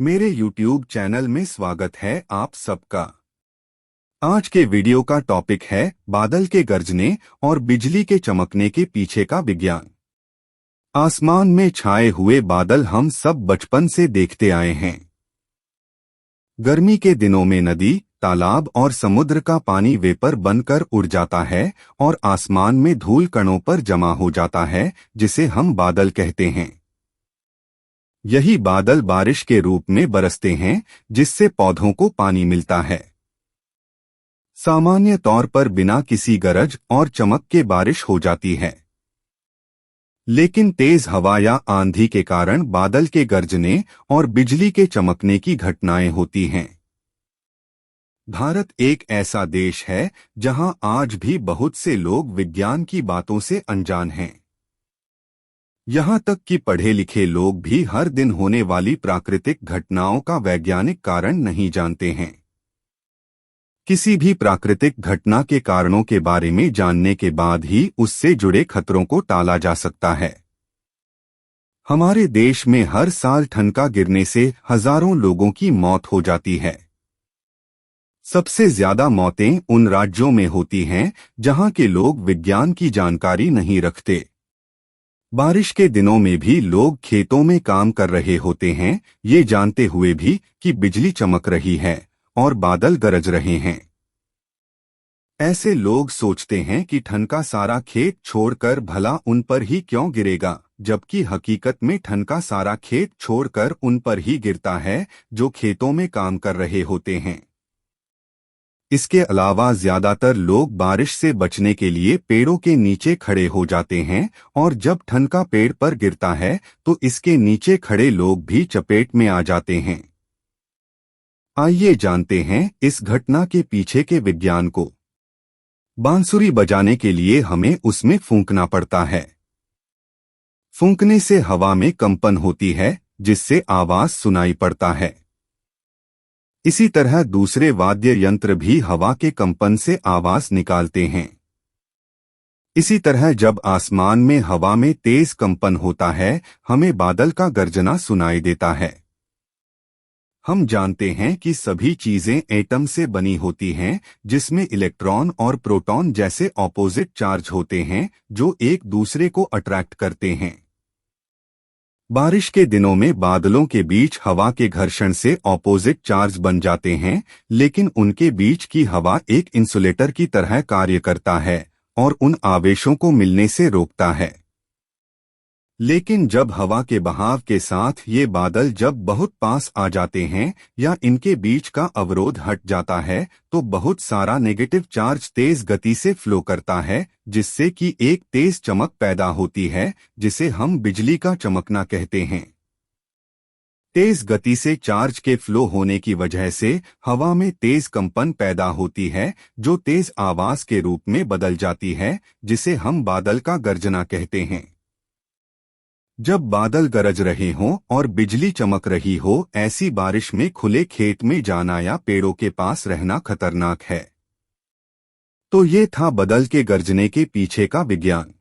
मेरे YouTube channel में स्वागत है आप सबका। आज के वीडियो का टॉपिक है बादल के गरजने और बिजली के चमकने के पीछे का विज्ञान। आसमान में छाए हुए बादल हम सब बचपन से देखते आए हैं। गर्मी के दिनों में नदी, तालाब और समुद्र का पानी वेपर बनकर उड़ जाता है और आसमान में धूल कणों पर जमा हो जाता है, जिसे हम बादल कहते हैं। यही बादल बारिश के रूप में बरसते हैं, जिससे पौधों को पानी मिलता है। सामान्य तौर पर बिना किसी गरज और चमक के बारिश हो जाती है, लेकिन तेज हवा या आंधी के कारण बादल के गरजने और बिजली के चमकने की घटनाएं होती हैं। भारत एक ऐसा देश है जहां आज भी बहुत से लोग विज्ञान की बातों से अनजान हैं। यहाँ तक कि पढ़े लिखे लोग भी हर दिन होने वाली प्राकृतिक घटनाओं का वैज्ञानिक कारण नहीं जानते हैं। किसी भी प्राकृतिक घटना के कारणों के बारे में जानने के बाद ही उससे जुड़े खतरों को टाला जा सकता है। हमारे देश में हर साल ठनका गिरने से हजारों लोगों की मौत हो जाती है। सबसे ज्यादा मौतें उन राज्यों में होती हैं जहां के लोग विज्ञान की जानकारी नहीं रखते। बारिश के दिनों में भी लोग खेतों में काम कर रहे होते हैं, ये जानते हुए भी कि बिजली चमक रही है और बादल गरज रहे हैं। ऐसे लोग सोचते हैं कि ठनका सारा खेत छोड़कर भला उन पर ही क्यों गिरेगा, जबकि हकीकत में ठनका सारा खेत छोड़कर उन पर ही गिरता है जो खेतों में काम कर रहे होते हैं। इसके अलावा ज्यादातर लोग बारिश से बचने के लिए पेड़ों के नीचे खड़े हो जाते हैं और जब ठनका पेड़ पर गिरता है तो इसके नीचे खड़े लोग भी चपेट में आ जाते हैं। आइए जानते हैं इस घटना के पीछे के विज्ञान को। बांसुरी बजाने के लिए हमें उसमें फूंकना पड़ता है। फूंकने से हवा में कंपन होती है, जिससे आवाज सुनाई पड़ता है। इसी तरह दूसरे वाद्य यंत्र भी हवा के कंपन से आवाज निकालते हैं। इसी तरह जब आसमान में हवा में तेज कंपन होता है, हमें बादल का गर्जना सुनाई देता है। हम जानते हैं कि सभी चीजें एटम से बनी होती हैं, जिसमें इलेक्ट्रॉन और प्रोटॉन जैसे ऑपोजिट चार्ज होते हैं जो एक दूसरे को अट्रैक्ट करते हैं। बारिश के दिनों में बादलों के बीच हवा के घर्षण से ऑपोजिट चार्ज बन जाते हैं, लेकिन उनके बीच की हवा एक इंसुलेटर की तरह कार्य करता है और उन आवेशों को मिलने से रोकता है। लेकिन जब हवा के बहाव के साथ ये बादल जब बहुत पास आ जाते हैं या इनके बीच का अवरोध हट जाता है, तो बहुत सारा नेगेटिव चार्ज तेज गति से फ्लो करता है, जिससे कि एक तेज चमक पैदा होती है, जिसे हम बिजली का चमकना कहते हैं। तेज गति से चार्ज के फ्लो होने की वजह से हवा में तेज कंपन पैदा होती है, जो तेज आवाज के रूप में बदल जाती है, जिसे हम बादल का गर्जना कहते हैं। जब बादल गरज रहे हों और बिजली चमक रही हो, ऐसी बारिश में खुले खेत में जाना या पेड़ों के पास रहना खतरनाक है। तो ये था बादल के गरजने के पीछे का विज्ञान।